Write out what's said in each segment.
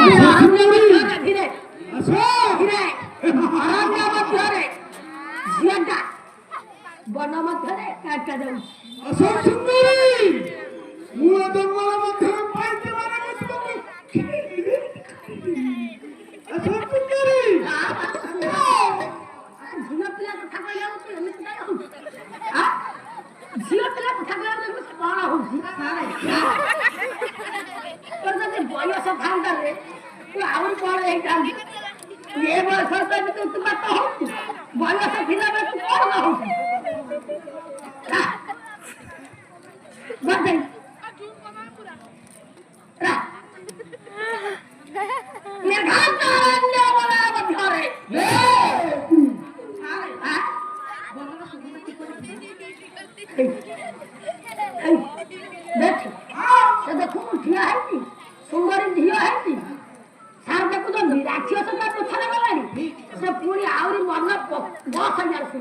ଧୀରେ ଧୀରେ ଅରଣ୍ୟ ମଧ୍ୟରେ ଝିଅଟା ବନ ମଧ୍ୟରେ କାଟା ଯାଉଛି। ମୁଁ ଜଙ୍ଗଲ ମଧ୍ୟରେ ପାଇଛି ଝିଅ ପିଲା କଥା କହିଲା ଏମିତି କାଇଁ ହଉଛି? ଝିଅ ପିଲା କଥା କହିଲା କଣ ହଉଛି? ତୋର ଯଦି ବୟସ ଥାନ୍ତାରେ ତୁ ଆହୁରି କଣ ହେଇଥାନ୍ତି? ଏ ବୟସରେ ତ ଏମିତି ଉତ୍ପାତ ହଉଛି, ବୟସ ଥିଲାବେଳେ ତୁ କଣ ହଉଛି? ଦେଖୁ ଠିଆ ହେଇଛି ସୁନ୍ଦରୀ ଝିଅ ହେଇଛି ସାର୍ ଦେଖୁଛ ରାକ୍ଷସ ତା ପଛରେ ଗଲାଣି ସେ ପୁଣି ଆହୁରି ମନ ବସ ହେଇଯାଉଛି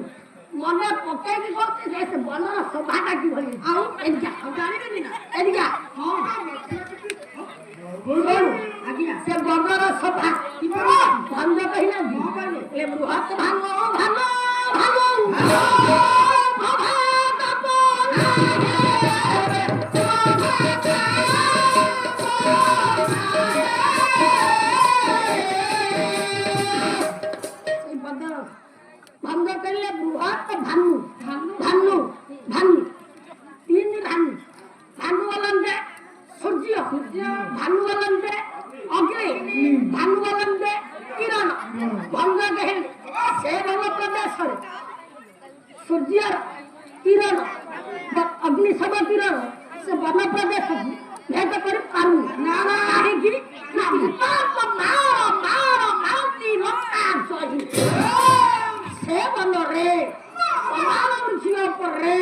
ମନେ ପକେଇକି କହୁଛି ସେ ବନର ଶୋଭାଟା କିଭଳି ଆଉ ଏଦିକା ଜାଣିବେନି ନା ଏଦିକା ଆଜ୍ଞା ସେ ବନର ଶୋଭା ଭଞ୍ଜ କହିନାହାନ୍ତି ଏ ବୃହତ ଭାଙ୍ଗ ଭାଙ୍ଗ ভঙ্গ করলে বৃহৎ ভানু ভানু ভানু তিন ভানু ভানু বলেন যে সূর্য ভানু বলেন যে অগ্নি ভানু বলেন যে কিরণ ভঙ্গ দেহে সে বন প্রদেশরে সূর্যর কিরণ অগ্নি সব কিরণ সে বন প্রদেশ ভেদ করে পারু না না কাহিকি না মাউতি রক্তা জহি ସେ ବନରେ ସମାନ ଝିଅ ପରେ